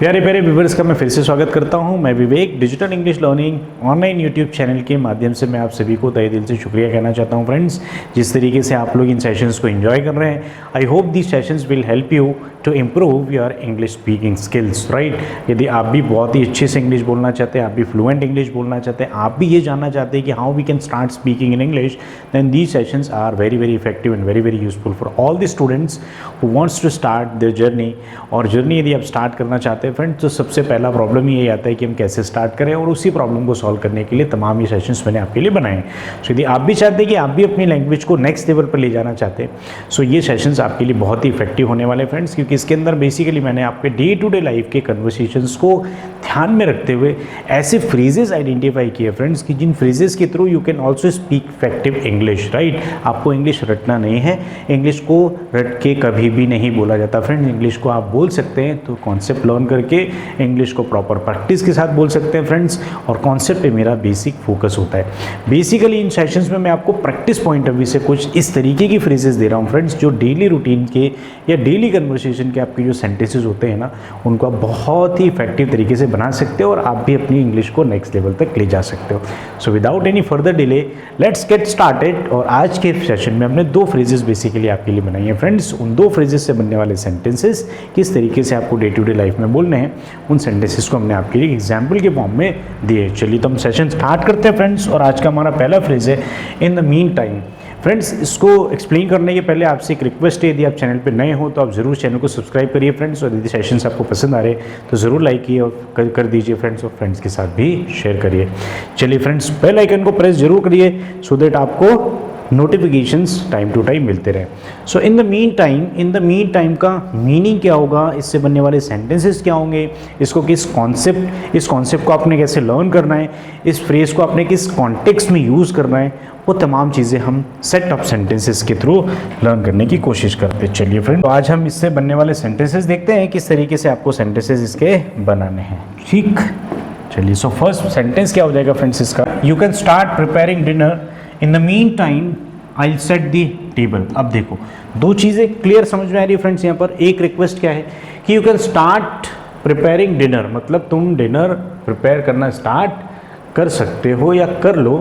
प्यारे प्यारे व्यूवर्स का मैं फिर से स्वागत करता हूं। मैं Vivek digital English learning online YouTube channel के माध्यम से मैं आप सभी को तहे दिल से शुक्रिया कहना चाहता हूं फ्रेंड्स, जिस तरीके से आप लोग इन सेशंस को एंजॉय कर रहे हैं। I hope this sessions will help you to improve your English speaking skills, right. यदि आप भी बहुत ही अच्छे से इंग्लिश बोलना चाहते हैं, आप भी फ्लुएंट इंग्लिश बोलना चाहते हैं, आप भी ये जानना चाहते हैं कि how we can start speaking in English, then these sessions are very very effective and very very useful for all the students who wants to start their journey. और जर्नी यदि आप स्टार्ट करना चाहते हैं फ्रेंड्स, तो सबसे पहला problem ये आता है कि हम कैसे स्टार्ट करें, और उसी प्रॉब्लम को सॉल्व करने के लिए तमाम ये सेशंस मैंने आपके लिए बनाए हैं। सो यदि आप भी चाहते हैं कि आप भी अपनी लैंग्वेज को नेक्स्ट लेवल पर ले जाना चाहते हैं, सो ये सेशंस आपके लिए बहुत ही इफेक्टिव होने वाले फ्रेंड्स, क्योंकि इसके अंदर बेसिकली मैंने आपके डे टू डे लाइफ के कन्वर्सेशंस को ध्यान में रखते हुए ऐसे फ्रेजेस आइडेंटिफाई किए फ्रेंड्स कि जिन फ्रेजेस के through you can also speak effective English, right. आपको इंग्लिश रटना नहीं है, इंग्लिश को रट के कभी भी नहीं बोला जाता फ्रेंड्स। इंग्लिश को आप बोल सकते हैं तो कॉन्सेप्ट लर्न करके इंग्लिश को प्रॉपर प्रैक्टिस के साथ बोल सकते हैं फ्रेंड्स, और कॉन्सेप्ट पे मेरा बेसिक फोकस होता है। बेसिकली इन सेशंस में मैं आपको प्रैक्टिस पॉइंट ऑफ व्यू से कुछ इस तरीके की फ्रेजेस दे रहा हूँ फ्रेंड्स, जो डेली रूटीन के या डेली कन्वर्सेशन के आपके जो सेंटेंसेस होते हैं ना, उनको आप बहुत ही इफेक्टिव तरीके से बना सकते हो, और आप भी अपनी इंग्लिश को नेक्स्ट लेवल तक ले जा सकते हो। So without any further delay let's get started. और आज के सेशन में हमने दो फ्रेजेस बेसिकली आपके लिए बनाई हैं फ्रेंड्स। उन दो फ्रेजेस से बनने वाले सेंटेंसेस किस तरीके से आपको डे टू डे लाइफ में बोलने हैं, उन सेंटेंसेस को हमने आपके लिए एग्जाम्पल के फॉर्म में दिए। चलिए तो हम सेशन स्टार्ट करते हैं फ्रेंड्स। और आज का हमारा पहला फ्रेज है इन द मीन टाइम। फ्रेंड्स, इसको एक्सप्लेन करने के पहले आपसे एक रिक्वेस्ट है, यदि आप चैनल पे नए हो तो आप ज़रूर चैनल को सब्सक्राइब करिए फ्रेंड्स, और यदि सेशंस आपको पसंद आ रहे तो ज़रूर लाइक किए और कर दीजिए फ्रेंड्स, और फ्रेंड्स के साथ भी शेयर करिए। चलिए फ्रेंड्स, बेल आइकन को प्रेस जरूर करिए सो दैट आपको नोटिफिकेशंस टाइम टू टाइम मिलते रहे। सो इन द मीन टाइम का मीनिंग क्या होगा, इससे बनने वाले सेंटेंसेस क्या होंगे, इसको इस कॉन्सेप्ट को आपने कैसे लर्न करना है, इस फ्रेज को आपने किस कॉन्टेक्स्ट में यूज़ करना है, वो तमाम चीज़ें हम सेट ऑफ सेंटेंसेस के थ्रू लर्न करने की कोशिश करते हैं। चलिए फ्रेंड, तो आज हम इससे बनने वाले सेंटेंसेस देखते हैं किस तरीके से आपको सेंटेंसेस इसके बनाने हैं, ठीक। चलिए, सो फर्स्ट सेंटेंस क्या हो जाएगा फ्रेंड्स इसका, you can start preparing dinner in the mean time I will set the table. अब देखो, दो चीज़ें क्लियर समझ में आ रही है फ्रेंड्स। यहाँ पर एक रिक्वेस्ट क्या है कि you can start preparing dinner, मतलब तुम डिनर प्रिपेयर करना स्टार्ट कर सकते हो या कर लो।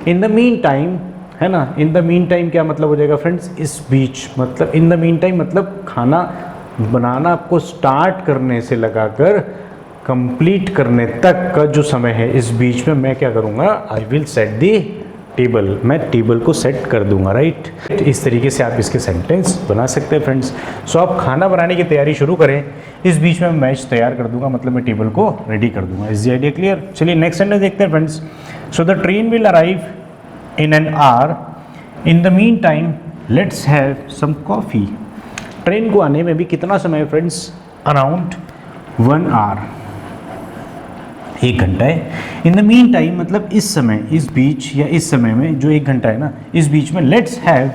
इन द मीन टाइम, है ना, इन द मीन टाइम क्या मतलब हो जाएगा फ्रेंड्स, इस बीच, मतलब इन द मीन टाइम मतलब खाना बनाना आपको स्टार्ट करने से लगाकर कंप्लीट करने तक का जो समय है, इस बीच में मैं क्या करूँगा, I will set the table, मैं टेबल को सेट कर दूंगा, राइट। इस तरीके से आप इसके सेंटेंस बना सकते हैं फ्रेंड्स। सो आप खाना बनाने की तैयारी शुरू करें, इस बीच में मैं मैच तैयार कर दूंगा, मतलब मैं टेबल को रेडी कर दूंगा। Is the idea clear? चलिए नेक्स्ट सेंटेंस देखते हैं friends. So the train will arrive in an hour, in the mean time let's have some coffee. Train को आने में भी कितना समय है फ्रेंड्स, अराउंड 1 आवर, 1 घंटा है। इन द मीन टाइम मतलब इस समय, इस बीच या इस समय में जो 1 घंटा है ना, इस बीच में लेट्स हैव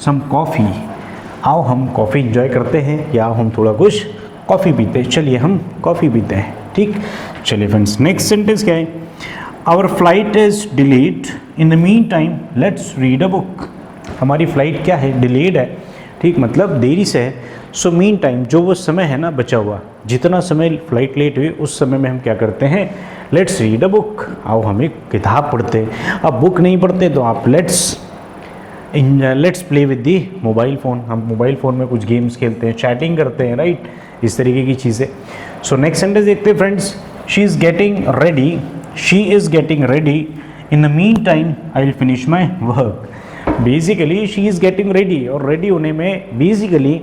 सम कॉफ़ी, आओ हम कॉफ़ी इंजॉय करते हैं, या हम थोड़ा कुछ कॉफ़ी पीते हैं। चलिए हम कॉफ़ी पीते हैं, ठीक। चलिए फ्रेंड्स, नेक्स्ट सेंटेंस क्या है, our flight is delayed, in the mean time let's read a book. हमारी फ्लाइट क्या है, डिलेड है, ठीक, मतलब देरी से है। सो मीन टाइम जो वो समय है ना बचा हुआ, जितना समय फ्लाइट लेट हुई उस समय में हम क्या करते हैं, लेट्स रीड अ बुक, आओ हम एक किताब पढ़ते हैं। अब बुक नहीं पढ़ते तो आप let's play with the mobile phone, हम मोबाइल फ़ोन में कुछ गेम्स खेलते हैं, चैटिंग करते हैं, राइट, इस तरीके की चीज़ें। सो नेक्स्ट सेंटेंस देखते हैं friends, she is getting ready, in the mean time I will finish my work. Basically she is getting ready, और रेडी होने में बेसिकली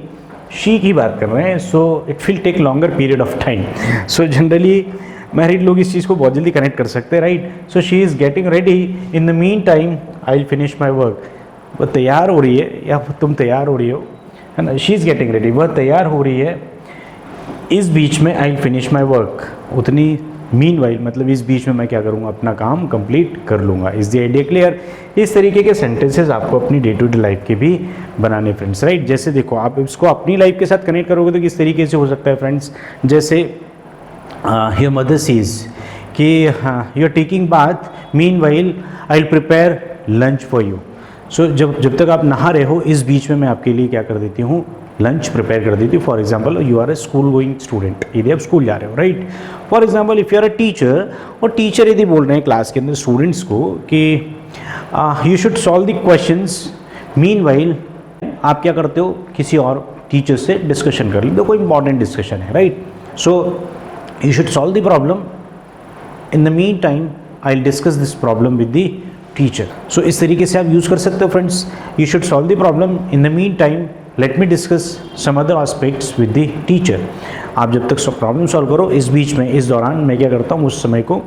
शी की बात कर रहे हैं, so it will take longer period of time. So generally married लोग इस चीज़ को बहुत जल्दी कनेक्ट कर सकते हैं, right. So she is getting ready, in the mean time I will finish my work. वह तैयार हो रही है या तुम तैयार हो रही हो, है ना, शी इज़ गेटिंग रेडी, वह तैयार हो रही है, इस बीच में आई विल फिनिश माई वर्क, उतनी मीनवाइल मतलब इस बीच में मैं क्या करूँगा, अपना काम कंप्लीट कर लूँगा। Is the idea clear? इस तरीके के सेंटेंसेस आपको अपनी डे टू डे लाइफ के भी बनाने फ्रेंड्स, राइट। जैसे देखो, आप इसको अपनी लाइफ के साथ कनेक्ट करोगे तो किस तरीके से हो सकता है फ्रेंड्स, जैसे योर मदर सीज कि you are taking bath, meanwhile I will prepare lunch for you. So जब तक आप नहा रहे हो, इस बीच में मैं आपके लिए क्या कर देती हूँ, लंच प्रिपेयर कर दी थी। For example you are a school going student, यदि आप स्कूल जा रहे हो, right. For example if you are a teacher, और टीचर यदि बोल रहे हैं क्लास के अंदर स्टूडेंट्स को कि you should solve the questions, meanwhile आप क्या करते हो, किसी और टीचर से डिस्कशन कर लो, कोई इंपॉर्टेंट डिस्कशन है, right. So you should solve the problem, in the mean time I will discuss this problem with the teacher. So इस तरीके से आप यूज़ कर सकते हो friends, you should solve the problem, in the mean time let me discuss some other aspects with the teacher. आप जब तक प्रॉब्लम सॉल्व करो, इस बीच में, इस दौरान मैं क्या करता हूँ, उस समय को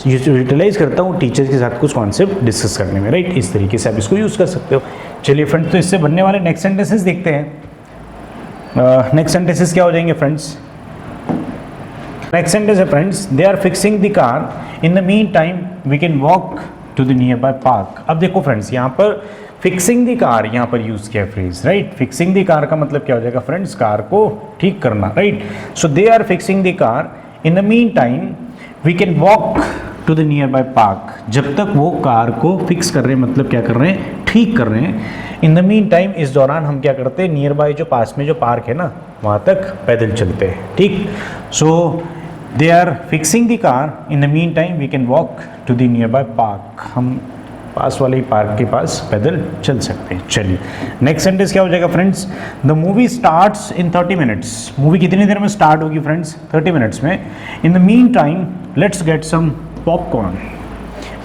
यूटिलाइज करता हूँ टीचर के साथ कुछ कॉन्सेप्ट डिस्कस करने में, राइट। इस तरीके से आप इसको यूज़ कर सकते हो। चलिए फ्रेंड्स, तो इससे बनने वाले नेक्स्ट सेंटेंसेस देखते हैं। नेक्स्ट सेंटेंसेस क्या हो जाएंगे फ्रेंड्स? नेक्स्ट सेंटेंस है friends, they are fixing the car, in the mean time we can walk to the nearby park. अब देखो फ्रेंड्स, यहाँ पर फिक्सिंग द कार यहाँ पर यूज किया phrase, right. Fixing the car का मतलब क्या हो जाएगा फ्रेंड्स? कार को ठीक करना, right. So they are fixing the car, in the mean time we can walk to the nearby park. जब तक वो कार को फिक्स कर रहे हैं, मतलब क्या कर रहे हैं, ठीक कर रहे हैं। इन द मीन टाइम, इस दौरान हम क्या करते हैं, नियर बाय जो पास में जो पार्क है ना, वहाँ तक पैदल चलते हैं, ठीक। So they are fixing the car, in the mean time we can walk to the nearby park. हम पास वाले ही पार्क के पास पैदल चल सकते हैं। चलिए नेक्स्ट सेंटेंस क्या हो जाएगा friends? The movie starts in 30 minutes. Movie कितनी देर में स्टार्ट होगी फ्रेंड्स? 30 मिनट्स में। In the mean time let's get some popcorn.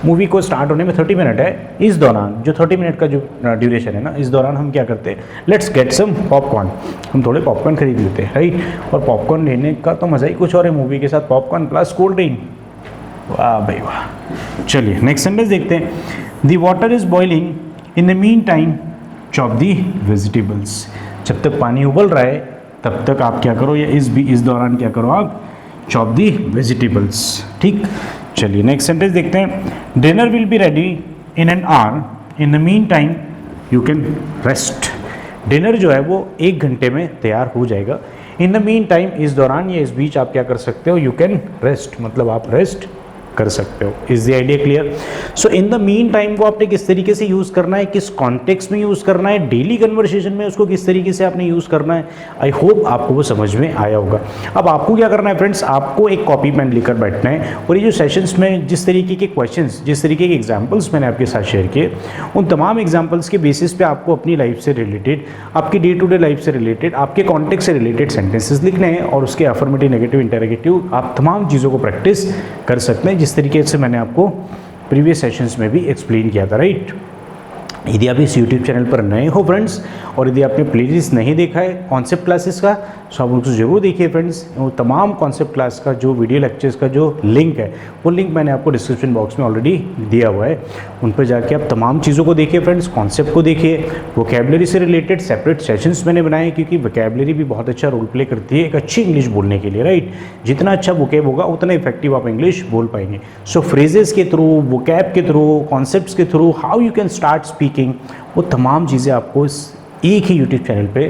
Movie को स्टार्ट होने में 30 मिनट है, इस दौरान जो 30 मिनट का जो ड्यूरेशन है ना, इस दौरान हम क्या करते हैं, लेट्स गेट सम पॉपकॉर्न। हम थोड़े पॉपकॉर्न खरीद लेते हैं, राइट। और पॉपकॉर्न लेने का तो मज़ा ही कुछ और है, मूवी के साथ पॉपकॉर्न प्लस कोल्ड ड्रिंक, वाह भाई वाह। चलिए नेक्स्ट सेंटेंस देखते हैं। The water is boiling, in the mean time chop the vegetables. जब तक पानी उबल रहा है तब तक आप क्या करो, या इस दौरान क्या करो आप, चॉप दी वेजिटेबल्स, ठीक। चलिए नेक्स्ट सेंटेंस देखते हैं। Dinner will be ready in an hour, in the mean time you can rest. Dinner जो है वो 1 घंटे में तैयार हो जाएगा। इन द मीन टाइम, इस दौरान या इस बीच आप क्या कर सकते हो, यू कैन रेस्ट, मतलब आप रेस्ट कर सकते हो। Is the idea clear? So in the mean time को आपने किस तरीके से यूज़ करना है, किस कॉन्टेक्स्ट में यूज़ करना है, डेली कन्वर्सेशन में उसको किस तरीके से आपने यूज़ करना है, आई होप आपको वो समझ में आया होगा। अब आपको क्या करना है फ्रेंड्स, आपको एक कॉपी पेन लेकर बैठना है, और ये जो सेशंस में जिस तरीके के क्वेश्चंस, जिस तरीके के एग्जाम्पल्स मैंने आपके साथ शेयर किए, उन तमाम एग्जाम्पल्स के बेसिस पे आपको अपनी लाइफ से रिलेटेड, आपकी डे टू डे लाइफ से रिलेटेड, आपके कॉन्टेक्स्ट से रिलेटेड सेंटेंसेस लिखने हैं, और उसके अफर्मेटिव, नेगेटिव, इंटरोगेटिव आप तमाम चीज़ों को प्रैक्टिस कर सकते हैं, जिस तरीके से मैंने आपको प्रीवियस सेशंस में भी एक्सप्लेन किया था, राइट। यदि आप इस YouTube चैनल पर नए हो फ्रेंड्स, और यदि आपने प्लेलिस्ट नहीं देखा है कॉन्सेप्ट क्लासेस का, तो आप उसको जरूर देखिए फ्रेंड्स। वो तमाम कॉन्सेप्ट क्लास का जो वीडियो लेक्चर्स का जो लिंक है, वो लिंक मैंने आपको डिस्क्रिप्शन बॉक्स में ऑलरेडी दिया हुआ है। उन पर जाके आप तमाम चीज़ों को देखिए फ्रेंड्स, कॉन्सेप्ट को देखिए। वोकैबुलरी से रिलेटेड सेपरेट सेशंस मैंने बनाए, क्योंकि वोकैबुलरी भी बहुत अच्छा रोल प्ले करती है एक अच्छी इंग्लिश बोलने के लिए, राइट। जितना अच्छा वोकैब होगा उतना इफेक्टिव आप इंग्लिश बोल पाएंगे। सो फ्रेजेस के थ्रू, वोकैब के थ्रू, कॉन्सेप्ट्स के through, how you can start speaking, वो तमाम चीज़ें आपको इस एक ही यूट्यूब चैनल पे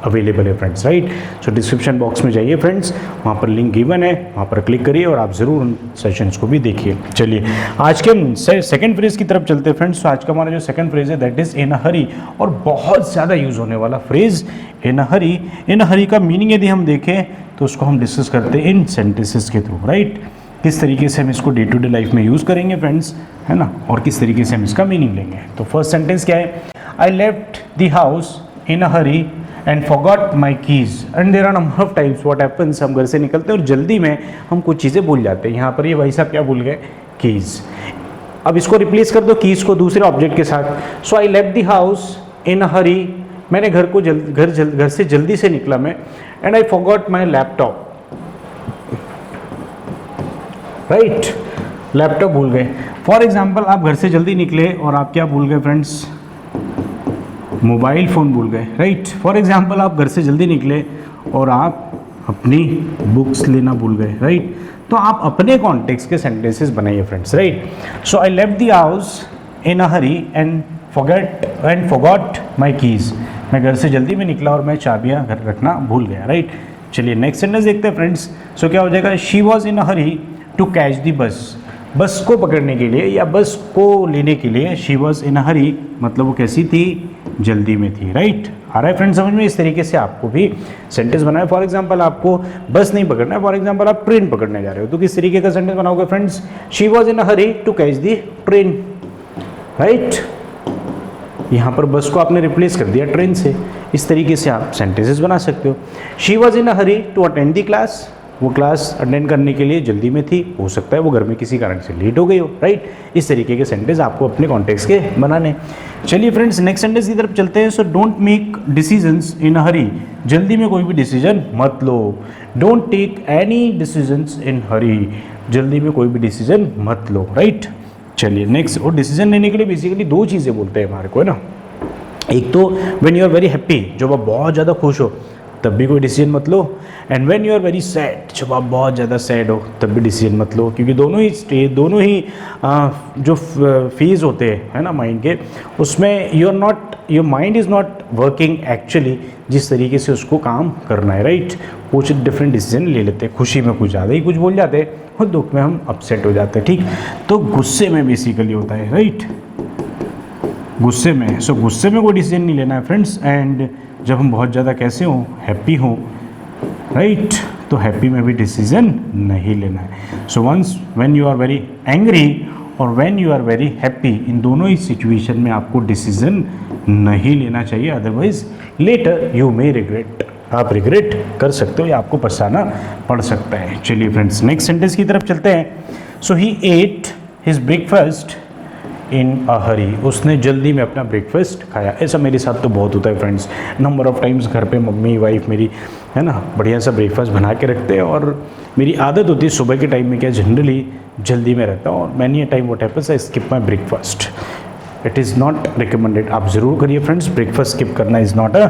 अवेलेबल है फ्रेंड्स, राइट। सो डिस्क्रिप्शन बॉक्स में जाइए फ्रेंड्स, वहाँ पर लिंक गिवन है, वहाँ पर क्लिक करिए और आप ज़रूर उन सेशंस को भी देखिए। चलिए आज के हम सेकंड फ्रेज की तरफ चलते हैं फ्रेंड्स। तो आज का हमारा जो सेकंड फ्रेज है दैट इज़ इन अ हरी, और बहुत ज़्यादा यूज़ होने वाला phrase in a Hari. In a हरी का मीनिंग यदि हम देखें तो उसको हम डिस्कस करते हैं इन सेंटेंसेस के थ्रू, राइट। किस तरीके से हम इसको डे टू डे लाइफ में यूज़ करेंगे फ्रेंड्स, है ना, और किस तरीके से हम इसका मीनिंग लेंगे। तो फर्स्ट सेंटेंस क्या है, I left the house in a hurry and forgot my keys. And there are number of times what happens, हम घर से निकलते हैं और जल्दी में हम कुछ चीज़ें भूल जाते हैं। यहाँ पर ये भाई साहब क्या भूल गए, कीज़। अब इसको रिप्लेस कर दो कीज़ को दूसरे ऑब्जेक्ट के साथ। So I left the house in a hurry, मैंने घर को घर से जल्दी से निकला मैं। And I forgot my laptop, right, laptop भूल गए। फॉर एग्जाम्पल आप घर से जल्दी निकले और आप क्या भूल गए फ्रेंड्स, मोबाइल फ़ोन भूल गए, राइट। फॉर एग्जाम्पल आप घर से जल्दी निकले और आप अपनी बुक्स लेना भूल गए, राइट। तो आप अपने कॉन्टेक्स्ट के सेंटेंसेस बनाइए friends, right. So I left the house in a hurry and forgot my keys, मैं घर से जल्दी में निकला और मैं चाबियाँ घर रखना भूल गया, राइट। चलिए नेक्स्ट सेंटेंस देखते हैं फ्रेंड्स। सो क्या हो जाएगा, she was in a hurry to catch the bus. Bus को पकड़ने के लिए या बस को लेने के लिए शी वॉज इन हरी, मतलब वो कैसी थी, जल्दी में थी, राइट। आ रहा है फ्रेंड्स समझ में। इस तरीके से आपको भी सेंटेंस बनाए। फॉर एग्जांपल आपको बस नहीं पकड़ना है, फॉर एग्जांपल आप ट्रेन पकड़ने जा रहे हो, तो किस तरीके का सेंटेंस बनाओगे friends, she was in hurry to catch the train, right. यहाँ पर बस को आपने रिप्लेस कर दिया ट्रेन से। इस तरीके से आप सेंटेंसेस बना सकते हो। She was in hurry to attend the class, वो क्लास अटेंड करने के लिए जल्दी में थी, हो सकता है वो घर में किसी कारण से लेट हो गई हो, राइट। इस तरीके के सेंटेंस आपको अपने कॉन्टेक्स्ट के बनाने। चलिए फ्रेंड्स नेक्स्ट सेंटेंस की तरफ चलते हैं। So don't make decisions in hurry, जल्दी में कोई भी डिसीजन मत लो। Don't take any decisions in hurry, जल्दी में कोई भी डिसीजन मत लो, राइट। चलिए नेक्स्ट, और डिसीजन लेने के लिए बेसिकली दो चीज़ें बोलते हैं हमारे को, है ना। एक तो when you are very happy, जब आप बहुत ज़्यादा खुश हो तब भी कोई डिसीजन मत लो। And when you are very sad, जब आप बहुत ज़्यादा सैड हो तब भी डिसीजन मत लो, क्योंकि दोनों ही जो फेज होते हैं, है ना, माइंड के, उसमें your mind is not working actually जिस तरीके से उसको काम करना है, राइट। कुछ डिफरेंट डिसीजन ले लेते हैं, खुशी में कुछ ज़्यादा ही कुछ बोल जाते हैं और दुख में हम अपसेट हो जाते हैं, ठीक। तो गुस्से में बेसिकली होता है, राइट, गुस्से में। सो गुस्से में कोई डिसीजन नहीं लेना है फ्रेंड्स। एंड जब हम बहुत ज़्यादा कैसे हों, हैप्पी हों, राइट, तो हैप्पी में भी डिसीजन नहीं लेना है। So once when you are very angry और when you are very happy, इन दोनों ही सिचुएशन में आपको डिसीजन नहीं लेना चाहिए, otherwise later you may regret, आप रिग्रेट कर सकते हो या आपको पछताना पड़ सकता है। चलिए फ्रेंड्स नेक्स्ट सेंटेंस की तरफ चलते हैं। सो ही at his breakfast in a हरी, उसने जल्दी में अपना ब्रेकफास्ट खाया। ऐसा मेरे साथ तो बहुत होता है फ्रेंड्स, नंबर ऑफ़ टाइम्स घर पे मम्मी वाइफ मेरी, है ना, बढ़िया सा ब्रेकफास्ट बना के रखते हैं और मेरी आदत होती है सुबह के टाइम में क्या जनरली जल्दी में रहता हूँ और many a time what happens I skip my breakfast. It is not recommended, आप ज़रूर करिए फ्रेंड्स, ब्रेकफास्ट स्किप करना is not a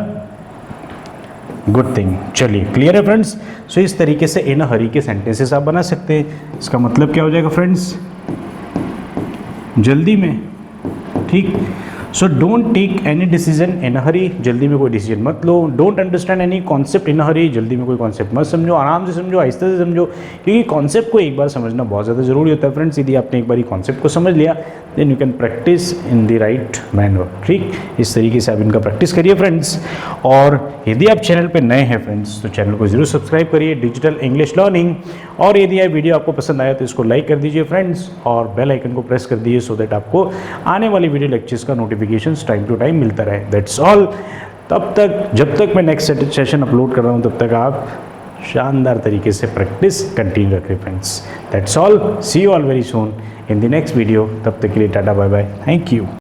good thing. चलिए क्लियर है फ्रेंड्स। सो इस तरीके से इन अ हरी के सेंटेंसेस आप बना सकते हैं। इसका मतलब क्या हो जाएगा फ्रेंड्स, जल्दी में, ठीक। So don't take any decision in hurry, जल्दी में कोई डिसीजन मत लो। Don't understand any concept in hurry, जल्दी में कोई कॉन्सेप्ट मत समझो, आराम से समझो, आहिस्ते से समझो, क्योंकि कॉन्सेप्ट को एक बार समझना बहुत ज़्यादा ज़रूरी होता है फ्रेंड्स। यदि आपने एक बार कॉन्सेप्ट को समझ लिया then you can practise in the right manner, ठीक। इस तरीके से आप इनका प्रैक्टिस करिए फ्रेंड्स। और यदि आप चैनल पर नए हैं फ्रेंड्स तो चैनल को जरूर सब्सक्राइब करिए, डिजिटल इंग्लिश लर्निंग। और यदि यह वीडियो आपको पसंद आया तो इसको लाइक कर दीजिए फ्रेंड्स और बेल आइकन को प्रेस कर दीजिए सो दैट आपको आने वाली वीडियो लेक्चर्स का नोटिफिकेशन टाइम टू टाइम मिलता रहे। That's all. तब तक, जब तक मैं नेक्स्ट सेशन अपलोड कर रहा हूँ तब तक आप शानदार तरीके से प्रैक्टिस कंटिन्यू रखें friends. That's all, see you all very soon in the next video. तब तक के लिए tata bye bye, thank you.